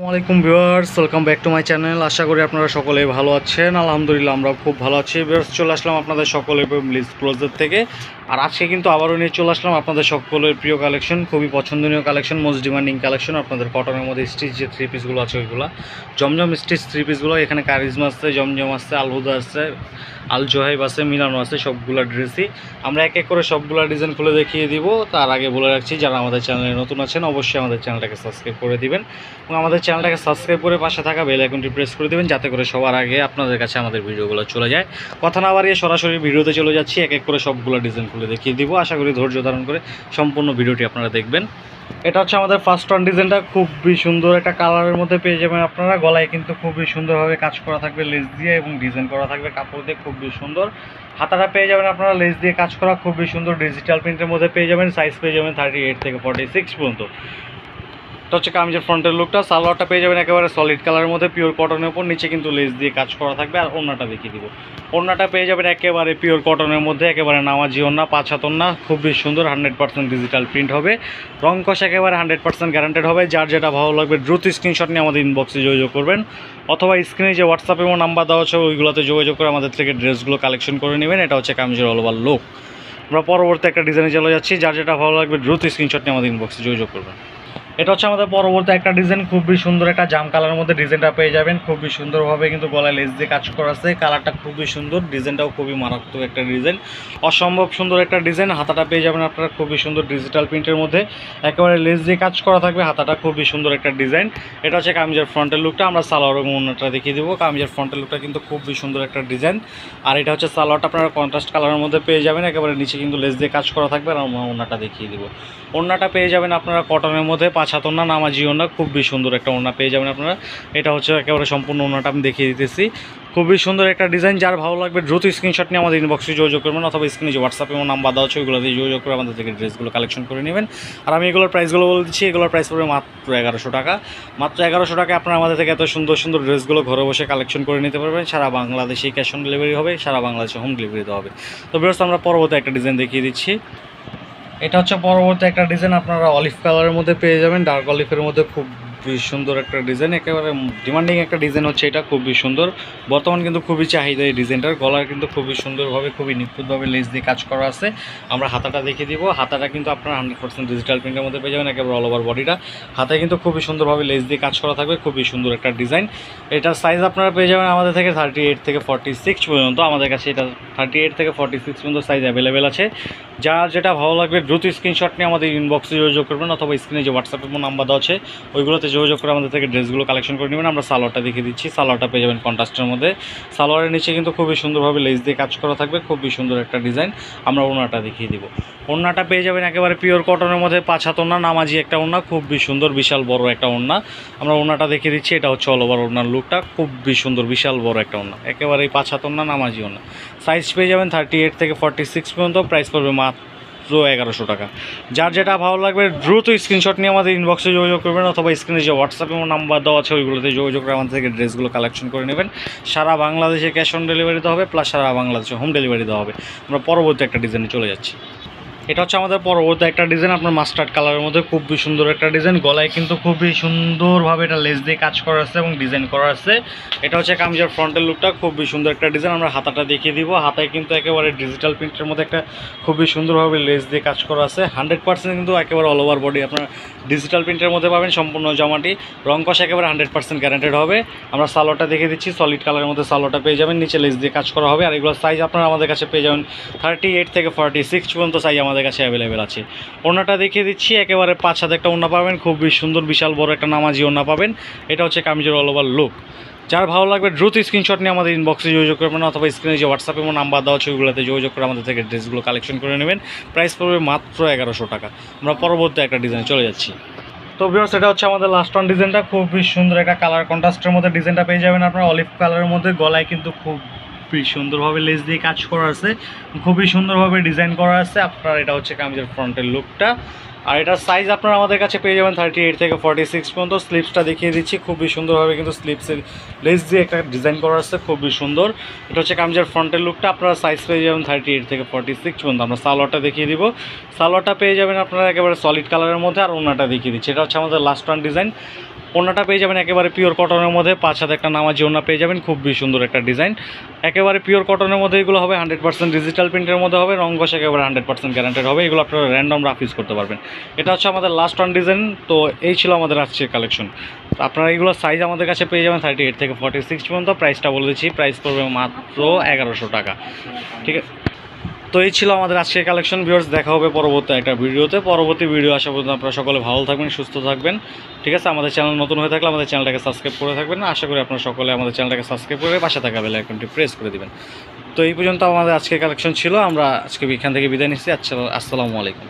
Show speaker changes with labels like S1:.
S1: আসসালামাইকুম viewers, welcome back to my channel. আশা করি আপনারা সকলেই ভালো আছেন। আলহামদুলিল্লাহ আমরা খুব ভালো আছি। ভিউয়ার্স, চলে আসলাম আপনাদের সকলের লিস্ট ক্লোজার থেকে। আর আজকে কিন্তু আবারও নিয়ে চলে আসলাম আপনাদের সকলের প্রিয় কালেকশন, খুবই পছন্দনীয় কালেকশন, মোস্ট ডিমান্ডিং কালেকশন। আপনাদের কটনের মধ্যে স্টিচ যে থ্রি পিসগুলো আছে ওইগুলো জমজম স্টিচ থ্রি পিসগুলো, এখানে কারিজমা আছে, জমজম আছে, আলহুদা আছে, আল জোহাইব আছে, মিলানো আছে, সবগুলো ড্রেসই আমরা এক এক করে সবগুলো ডিজাইন খুলে দেখিয়ে দিব। তার আগে বলে রাখছি, যারা আমাদের চ্যানেলে নতুন আছেন অবশ্যই আমাদের চ্যানেলটাকে সাবস্ক্রাইব করে দিবেন এবং আমাদের চ্যানেলটাকে সাবস্ক্রাইব করে পাশে থাকা বেল আইকনটি প্রেস করে দেবেন, যাতে করে সবার আগে আপনাদের কাছে আমাদের ভিডিওগুলো চলে যায়। কথা না বাড়িয়ে সরাসরি ভিডিওতে চলে যাচ্ছি, এক এক করে সবগুলো ডিজাইন খুলে দেখিয়ে দিব। আশা করি ধৈর্য ধারণ করে সম্পূর্ণ ভিডিওটি আপনারা দেখবেন। এটা হচ্ছে আমাদের ফার্স্ট ওয়ান ডিজাইনটা, খুবই সুন্দর একটা কালারের মধ্যে পেয়ে যাবেন আপনারা। গলায় কিন্তু খুবই সুন্দরভাবে কাজ করা থাকবে লেস দিয়ে এবং ডিজাইন করা থাকবে কাপড় দিয়ে, খুবই সুন্দর। হাতাটা পেয়ে যাবেন আপনারা লেস দিয়ে কাজ করা, খুবই সুন্দর ডিজিটাল প্রিন্টের মধ্যে পেয়ে যাবেন। সাইজ পেয়ে যাবেন 38 থেকে 46 পর্যন্ত। এটা হচ্ছে কামিজের ফ্রন্টের লুকটা। সালোয়ারটা পেয়ে যাবেন একেবারে সলিড কালারের মধ্যে পিওর কটনের উপর, নিচে কিন্তু লেস দিয়ে কাজ করা থাকবে। আর ওড়নাটা দেখিয়ে দিব, ওড়নাটা পেয়ে যাবেন একেবারে পিওর কটনের মধ্যে, একেবারে নামাজি ওড়না, 5 হাত ওড়না, খুবই সুন্দর। 100% ডিজিটাল প্রিন্ট হবে, রং কষ একেবারে 100% গ্যারান্টেড হবে। যার যেটা ভালো লাগবে দ্রুত স্ক্রিনশট নিয়ে আমাদের ইনবক্সে যোগাযোগ করবেন, অথবা স্ক্রিনে যে হোয়াটসঅ্যাপ এবং নাম্বার দেওয়া আছে ওইগুলোতে যোগাযোগ করে আমাদের থেকে ড্রেসগুলো কালেকশন করে নেবেন। এটা হচ্ছে কামিজের অল ওভার লুক। আমরা পরবর্তী একটা ডিজাইনে চলে যাচ্ছি। যার যেটা ভালো লাগবে দ্রুত স্ক্রিনশট নিয়ে আমাদের ইনবক্সে যোগাযোগ করবেন। এটা হচ্ছে আমাদের পরবর্তী একটা ডিজাইন, খুবই সুন্দর একটা জাম কালারের মধ্যে ডিজাইনটা পেয়ে যাবেন। খুবই সুন্দরভাবে কিন্তু গলায় লেস দিয়ে কাজ করা আছে, কালারটা খুবই সুন্দর, ডিজাইনটাও খুবই মারাত্মক একটা ডিজাইন, অসম্ভব সুন্দর একটা ডিজাইন। হাতাটা পেয়ে যাবেন আপনারা খুবই সুন্দর ডিজিটাল প্রিন্টের মধ্যে, একেবারে লেস দিয়ে কাজ করা থাকবে, হাতাটা খুবই সুন্দর একটা ডিজাইন। এটা হচ্ছে কামিজের ফ্রন্টের লুকটা। আমরা সালোয়ার এবং ওড়নাটা দেখিয়ে দেবো। কামিজের ফ্রন্টের লুকটা কিন্তু খুবই সুন্দর একটা ডিজাইন। আর এটা হচ্ছে সালোয়ারটা আপনারা কন্ট্রাস্ট কালারের মধ্যে পেয়ে যাবেন, একেবারে নিচে কিন্তু লেস দিয়ে কাজ করা থাকবে। আর ওড়নাটা দেখিয়ে দিব, ওড়নাটা পেয়ে যাবেন আপনারা কটনের মধ্যে, 5 হাত ওড়না, নামাজি ওড়না, খুবই সুন্দর একটা ওড়না পেয়ে যাবেন আপনারা। এটা হচ্ছে একেবারে সম্পূর্ণ ওড়নাটা আমি দেখিয়ে দিতেছি, খুবই সুন্দর একটা ডিজাইন। যার ভালো লাগবে দ্রুত স্ক্রিনশট নিয়ে আমাদের ইনবক্সে যোগাযোগ করবেন, অথবা স্ক্রিনে যে হোয়াটসঅ্যাপ এবং নাম্বার দেওয়া আছে ওইগুলোতে যোগাযোগ করে আমাদের থেকে ড্রেসগুলো কালেকশন করে নেবেন। আর আমি এগুলোর প্রাইসগুলো বলে দিচ্ছি, এগুলোর প্রাইস পড়বে মাত্র 1100 টাকা। মাত্র 1100 টাকায় আপনারা আমাদের থেকে এত সুন্দর সুন্দর ড্রেসগুলো ঘরে বসে কালেকশন করে নিতে পারবেন। সারা বাংলাদেশে ক্যাশ অন ডেলিভারি হবে, সারা বাংলাদেশে হোম ডেলিভারি দেওয়া হবে। তো ভিউয়ার্স, আমরা পরবর্তী একটা ডিজাইন দেখিয়ে দিচ্ছি। এটা হচ্ছে পরবর্তী একটা ডিজাইন, আপনারা অলিভ কালারের মধ্যে পেয়ে যাবেন, ডার্ক অলিভের মধ্যে, খুব সুন্দর একটা ডিজাইন, একেবারে ডিমান্ডিং একটা ডিজাইন হচ্ছে এটা, খুবই সুন্দর। বর্তমান কিন্তু খুবই চাহিদা এই ডিজাইনটার। গলার কিন্তু খুবই সুন্দরভাবে, খুবই নিখুঁতভাবে লেস দিয়ে কাজ করা আছে। আমরা হাতাটা দেখিয়ে দিব, হাতাটা কিন্তু আপনারা 100% ডিজিটাল প্রিন্টের মধ্যে পেয়ে যাবেন, একেবারে অল ওভার বডিটা। হাতায় কিন্তু খুবই সুন্দরভাবে লেস দিয়ে কাজ করা থাকবে, খুবই সুন্দর একটা ডিজাইন। এটার সাইজ আপনারা পেয়ে যাবেন আমাদের থেকে 38 থেকে 46 পর্যন্ত। আমাদের কাছে এটা 38 থেকে 46 পর্যন্ত সাইজ অ্যাভেলেবেল আছে। যার যেটা ভালো লাগবে দ্রুত স্ক্রিনশট নিয়ে আমাদের ইনবক্সে যোগাযোগ করবেন, অথবা স্ক্রিনে যে হোয়াটসঅ্যাপ এবং নাম্বার দেওয়া আছে ওইগুলোতে যোগাযোগ করে আমাদের থেকে ড্রেসগুলো কালেকশন করে নেবেন। আমরা সালোয়ারটা দেখিয়ে দিচ্ছি, সালোয়ারটা পেয়ে যাবেন কন্ট্রাস্টের মধ্যে। সালোয়ারের নিচে কিন্তু খুবই সুন্দরভাবে লেস দিয়ে কাজ করা থাকবে, খুবই সুন্দর একটা ডিজাইন। আমরা ওড়নাটা দেখিয়ে দিব, ওড়নাটা পেয়ে যাবেন একেবারে পিওর কটনের মধ্যে, 5 হাত ওড়না, নামাজি একটা ওড়না, খুবই সুন্দর, বিশাল বড় একটা ওড়না। আমরা ওড়নাটা দেখিয়ে দিচ্ছি, এটা হচ্ছে অল ওভার ওড়নার লুকটা, খুবই সুন্দর, বিশাল বড় একটা ওড়না, একেবারেই 5 হাত ওড়না, নামাজি ওড়না। সাইজ পেয়ে যাবেন 38 থেকে 46 পর্যন্ত। প্রাইস পড়বে মাত্র 1100 টাকা। যার যেটা ভালো লাগবে দ্রুত স্ক্রিনশট নিয়ে আমাদের ইনবক্সে যোগাযোগ করবেন, অথবা স্ক্রিনে যে হোয়াটসঅ্যাপ এবং নাম্বার দেওয়া আছে ওইগুলোতে যোগাযোগ করে আমাদের থেকে ড্রেসগুলো কালেকশন করে নেবেন। সারা বাংলাদেশে ক্যাশ অন ডেলিভারি দেওয়া হবে, প্লাস সারা বাংলাদেশে হোম ডেলিভারি দেওয়া হবে। আমরা পরবর্তী একটা ডিজাইনে চলে যাচ্ছি। এটা হচ্ছে আমাদের পরবর্তী একটা ডিজাইন, আপনার মাস্টার্ড কালারের মধ্যে, খুবই সুন্দর একটা ডিজাইন। গলায় কিন্তু খুবই সুন্দরভাবে এটা লেস দিয়ে কাজ করা আছে এবং ডিজাইন করা আছে। এটা হচ্ছে কামিজের ফ্রন্টের লুকটা, খুবই সুন্দর একটা ডিজাইন। আমরা হাতাটা দেখিয়ে দিব, হাতায় কিন্তু একেবারে ডিজিটাল প্রিন্টের মধ্যে একটা খুবই সুন্দরভাবে লেস দিয়ে কাজ করা আছে। 100% কিন্তু একেবারে অল ওভার বডি আপনার ডিজিটাল প্রিন্টের মধ্যে পাবেন। সম্পূর্ণ জামাটি রং কষ একেবারে 100% গ্যারান্টেড হবে। আমরা সালোয়ারটা দেখিয়ে দিচ্ছি, সলিড কালারের মধ্যে সালোয়ারটা পেয়ে যাবেন, নিচে লেস দিয়ে কাজ করা হবে। আর এগুলোর সাইজ আপনারা আমাদের কাছে পেয়ে যাবেন 38 থেকে 46 পর্যন্ত সাইজ আমাদের কাছে অ্যাভেলেবেল আছে। ওড়নাটা দেখিয়ে দিচ্ছি, একেবারে 5 হাতে একটা ওড়না পাবেন, খুবই সুন্দর, বিশাল বড় একটা নামাজি ওড়না পাবেন। এটা হচ্ছে কামিজের অল ওভার লুক। যার ভালো লাগবে দ্রুত স্ক্রিনশট নিয়ে আমাদের ইনবক্সে যোগাযোগ করবেন, অথবা স্ক্রিনে যে হোয়াটসঅ্যাপ এবং নাম্বার দেওয়া আছে ওইগুলোতে যোগাযোগ করে আমাদের থেকে ড্রেসগুলো কালেকশন করে নেবেন। প্রাইস পড়বে মাত্র 1100 টাকা। আমরা পরবর্তী একটা ডিজাইনে চলে যাচ্ছি। তো ভিউয়ার্স, এটা হচ্ছে আমাদের লাস্ট ওয়ান ডিজাইনটা, খুবই সুন্দর একটা কালার কন্ট্রাস্টের মধ্যে ডিজাইনটা পেয়ে যাবেন আপনারা অলিভ কালারের মধ্যে। গলায় কিন্তু খুবই সুন্দরভাবে লেস দিয়ে কাজ করা আছে, খুবই সুন্দরভাবে ডিজাইন করা আছে আপনার। এটা হচ্ছে কামিজের ফ্রন্টের লুকটা। আর এটার সাইজ আপনারা আমাদের কাছে পেয়ে যাবেন 38 থেকে 46 পর্যন্ত। স্লিপসটা দেখিয়ে দিচ্ছি, খুবই সুন্দরভাবে কিন্তু স্লিপসের লেস দিয়ে একটা ডিজাইন করা আছে, খুবই সুন্দর। এটা হচ্ছে কামিজের ফ্রন্টের লুকটা। আপনারা সাইজ পেয়ে যাবেন 38 থেকে 46 পর্যন্ত। আমরা সালোয়ারটা দেখিয়ে দিব, সালোয়ারটা পেয়ে যাবেন আপনারা একেবারে সলিড কালারের মধ্যে। আর ওড়নাটা দেখিয়ে দিচ্ছি, এটা হচ্ছে আমাদের লাস্ট ওয়ান ডিজাইন। ওড়নাটা পেয়ে যাবেন একেবারে পিওর কটনের মধ্যে, 5 হাতে একটা নামাজি ওড়না পেয়ে যাবেন, খুবই সুন্দর একটা ডিজাইন। একেবারে পিওর কটনের মধ্যে এগুলো হবে, 100% ডিজিটাল প্রিন্টের মধ্যে হবে, রং ঘষ একেবারে 100% গ্যারান্টেড হবে। এগুলো আপনারা র্যান্ডম রাফ ইউজ করতে পারবেন। এটা হচ্ছে আমাদের লাস্ট ওয়ান ডিজাইন। তো এই ছিল আমাদের আজকের কালেকশন। আপনারা এগুলো সাইজ আমাদের কাছে পেয়ে যাবেন 38 থেকে 46 পর্যন্ত। প্রাইসটা বলে দিচ্ছি, প্রাইস পড়বে মাত্র 1100 টাকা। ঠিক আছে, তো এই ছিল আমাদের আজকের কালেকশন। ভিউয়ার্স, দেখা হবে পরবর্তী একটা ভিডিওতে। পরবর্তী ভিডিও আসা পর্যন্ত আপনারা সকলে ভালো থাকবেন, সুস্থ থাকবেন। ঠিক আছে, আমাদের চ্যানেল নতুন হয়ে থাকলে আমাদের চ্যানেলটাকে সাবস্ক্রাইব করে থাকবেন। আশা করি আপনারা সকলে আমাদের চ্যানেলটাকে সাবস্ক্রাইব করে পাশে থাকা বেল আইকনটি প্রেস করে দিবেন। তো এই পর্যন্ত আমাদের আজকের কালেকশন ছিল। আমরা আজকে এখান থেকে বিদায় নিচ্ছি। আচ্ছা, আসসালামু আলাইকুম।